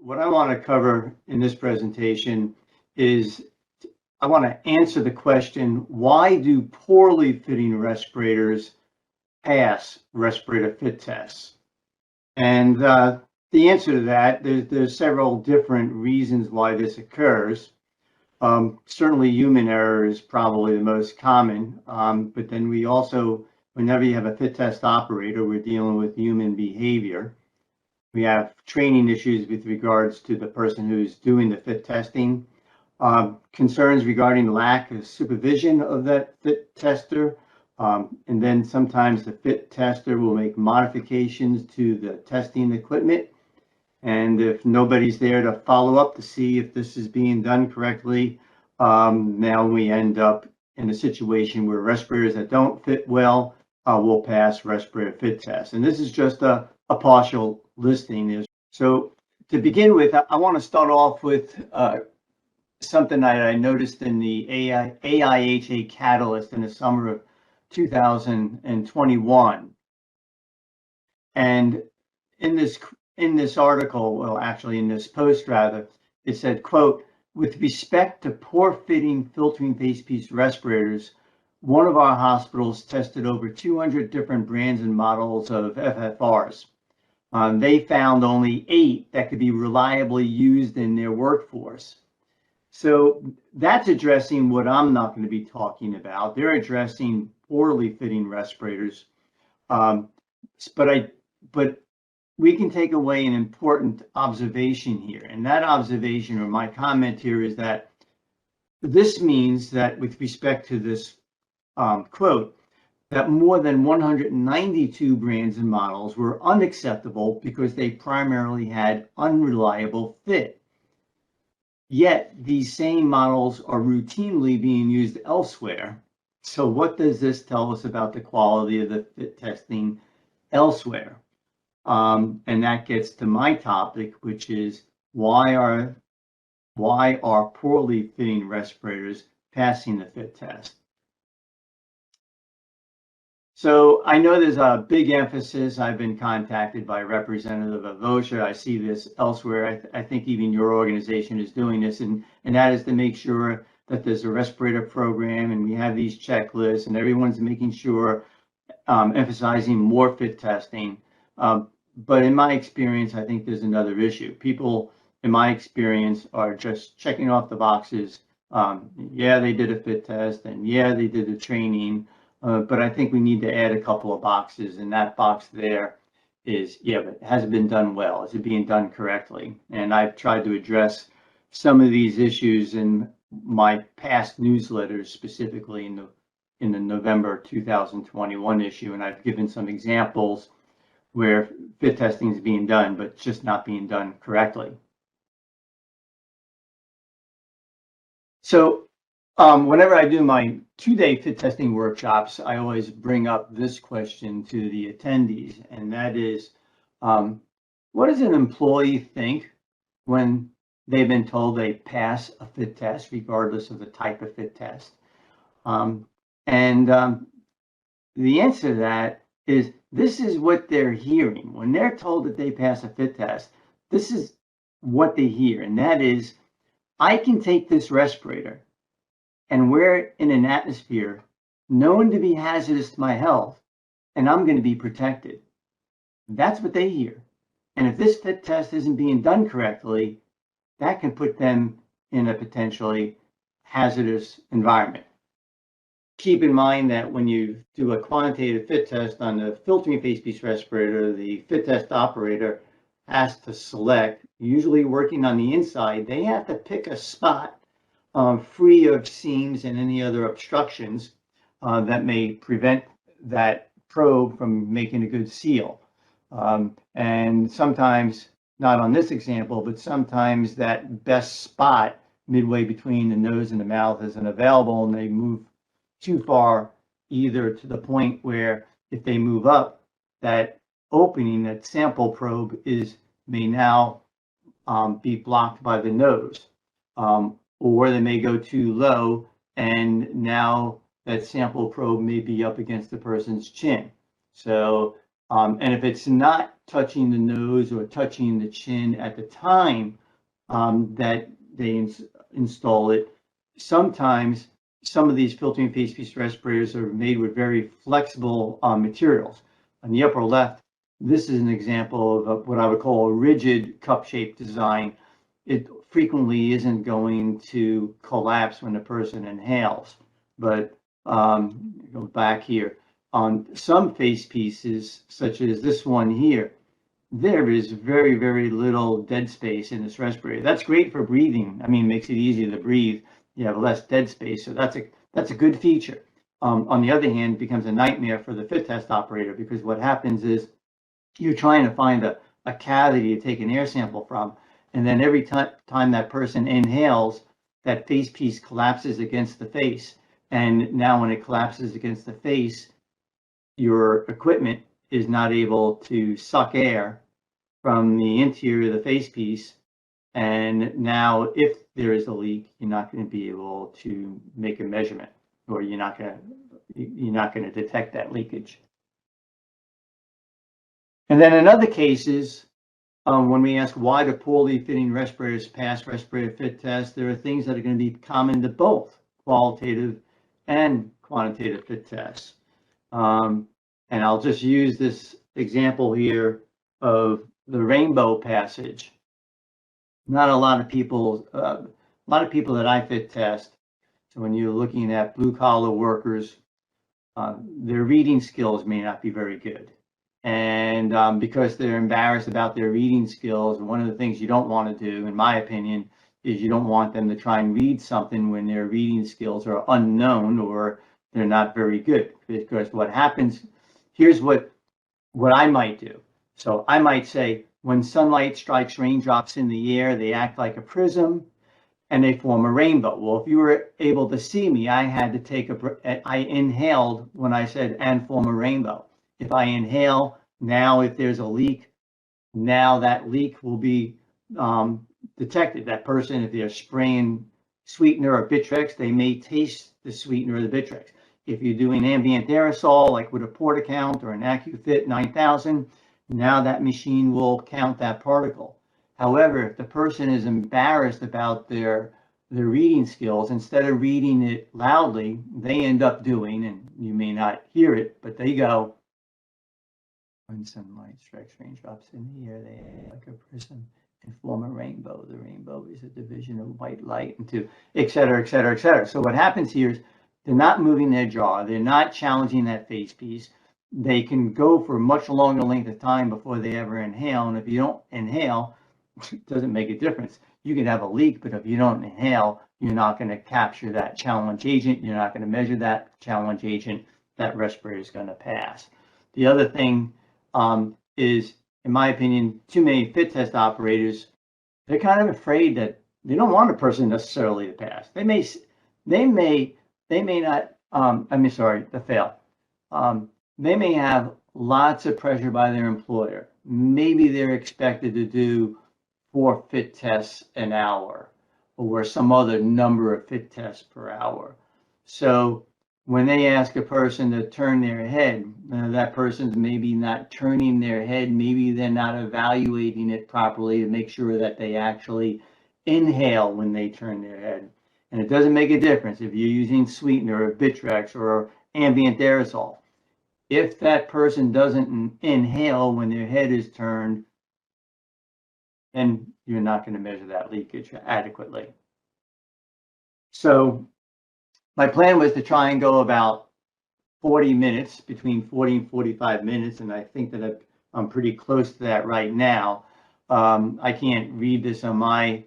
what I want to cover in this presentation is I want to answer the question, why do poorly fitting respirators pass respirator fit tests? And the answer to that, there's several different reasons why this occurs. Certainly human error is probably the most common, but then we also, whenever you have a fit test operator, we're dealing with human behavior. We have training issues with regards to the person who's doing the fit testing, concerns regarding lack of supervision of that fit tester, and then sometimes the fit tester will make modifications to the testing equipment. And if nobody's there to follow up to see if this is being done correctly, now we end up in a situation where respirators that don't fit well will pass respirator fit tests. And this is just a partial listing. So to begin with, I want to start off with something that I noticed in the AIHA Catalyst in the summer of 2021. And in this article, well, actually in this post rather, it said, quote, "With respect to poor fitting filtering facepiece respirators, one of our hospitals tested over 200 different brands and models of FFRs. They found only 8 that could be reliably used in their workforce." So that's addressing what I'm not going to be talking about. They're addressing poorly fitting respirators. But we can take away an important observation here. And that observation, or my comment here, is that this means that with respect to this quote, that more than 192 brands and models were unacceptable because they primarily had unreliable fit. Yet these same models are routinely being used elsewhere. So what does this tell us about the quality of the fit testing elsewhere? And that gets to my topic, which is why are poorly fitting respirators passing the fit test? So I know there's a big emphasis. I've been contacted by a representative of OSHA. I see this elsewhere. I think even your organization is doing this, and that is to make sure that there's a respirator program and we have these checklists and everyone's making sure, emphasizing more fit testing. But in my experience, I think there's another issue. People, in my experience, are just checking off the boxes. Yeah, they did a fit test, and yeah, they did the training. But I think we need to add a couple of boxes, and that box there is, yeah, but has it been done well? Is it being done correctly? And I've tried to address some of these issues in my past newsletters, specifically in the November 2021 issue, and I've given some examples where fit testing is being done, but just not being done correctly. So whenever I do my 2-day fit testing workshops, I always bring up this question to the attendees, and that is, what does an employee think when they've been told they pass a fit test, regardless of the type of fit test? The answer to that is, this is what they're hearing. When they're told that they pass a fit test, this is what they hear, and that is, I can take this respirator and wear it in an atmosphere known to be hazardous to my health, and I'm going to be protected. That's what they hear. And if this fit test isn't being done correctly, that can put them in a potentially hazardous environment. Keep in mind that when you do a quantitative fit test on the filtering facepiece respirator, the fit test operator has to select, usually working on the inside, they have to pick a spot free of seams and any other obstructions that may prevent that probe from making a good seal. And sometimes, not on this example, but sometimes that best spot midway between the nose and the mouth isn't available, and they move too far, either to the point where if they move up, that opening, that sample probe may now be blocked by the nose. Or they may go too low, and now that sample probe may be up against the person's chin. So And if it's not touching the nose or touching the chin at the time that they install it, sometimes some of these filtering face piece respirators are made with very flexible materials. On the upper left, this is an example of what I would call a rigid cup-shaped design. It frequently isn't going to collapse when the person inhales, but go back here. On some face pieces, such as this one here, there is very, very little dead space in this respirator. That's great for breathing. I mean, it makes it easier to breathe. You have less dead space, so that's a good feature. On the other hand, it becomes a nightmare for the fit test operator, because what happens is you're trying to find a cavity to take an air sample from, and then every time that person inhales, that face piece collapses against the face. And now when it collapses against the face, your equipment is not able to suck air from the interior of the face piece. And now if there is a leak, you're not going to be able to make a measurement, or you're not going to detect that leakage. And then in other cases, when we ask why do poorly fitting respirators pass respirator fit tests, there are things that are going to be common to both qualitative and quantitative fit tests. And I'll just use this example here of the rainbow passage. Not a lot of people that I fit test. So when you're looking at blue collar workers, their reading skills may not be very good. And because they're embarrassed about their reading skills, one of the things you don't want to do, in my opinion, is you don't want them to try and read something when their reading skills are unknown or they're not very good. Because what happens, here's what I might do. So I might say, when sunlight strikes raindrops in the air, they act like a prism and they form a rainbow. Well, if you were able to see me, I had to take I inhaled when I said and form a rainbow. If I inhale, now if there's a leak, now that leak will be detected. That person, if they're spraying sweetener or Bitrex, they may taste the sweetener or the Bitrex. If you're doing ambient aerosol, like with a Porta-Count or an AccuFit 9000, now that machine will count that particle. However, if the person is embarrassed about their reading skills, instead of reading it loudly, they end up doing, and you may not hear it, but they go, when sunlight strikes raindrops in the air, they act like a prism and form a rainbow. The rainbow is a division of white light into et cetera, et cetera, et cetera. So what happens here is they're not moving their jaw. They're not challenging that face piece. They can go for a much longer length of time before they ever inhale. And if you don't inhale, it doesn't make a difference. You can have a leak, but if you don't inhale, you're not going to capture that challenge agent. You're not going to measure that challenge agent. That respirator is going to pass. The other thing is, in my opinion, too many fit test operators, they're kind of afraid that they don't want a person necessarily to pass. They may not, to fail. They may have lots of pressure by their employer. Maybe they're expected to do 4 fit tests an hour or some other number of fit tests per hour. So when they ask a person to turn their head, that person's maybe not turning their head. Maybe they're not evaluating it properly to make sure that they actually inhale when they turn their head. And it doesn't make a difference if you're using sweetener or Bitrex or ambient aerosol. If that person doesn't inhale when their head is turned, then you're not going to measure that leakage adequately. So my plan was to try and go about 40 minutes, between 40 and 45 minutes, and I think that I'm pretty close to that right now. I can't read this on my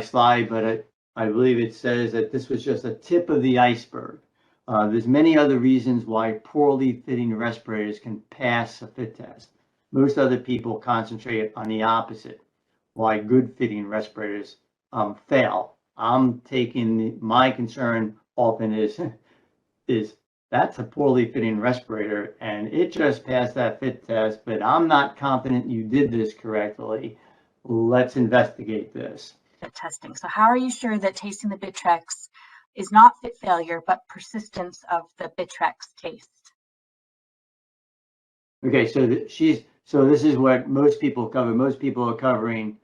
slide, but I believe it says that this was just a tip of the iceberg. There's many other reasons why poorly fitting respirators can pass a fit test. Most other people concentrate on the opposite, why good fitting respirators fail. I'm taking my concern often is that's a poorly fitting respirator and it just passed that fit test, but I'm not confident you did this correctly. Let's investigate this. Testing. So how are you sure that tasting the Bitrex is not fit failure, but persistence of the Bitrex taste? Okay, so this is what most people cover. Most people are covering,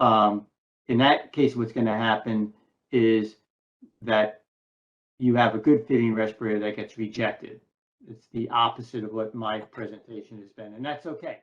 in that case, what's going to happen is that you have a good fitting respirator that gets rejected. It's the opposite of what my presentation has been, and that's okay.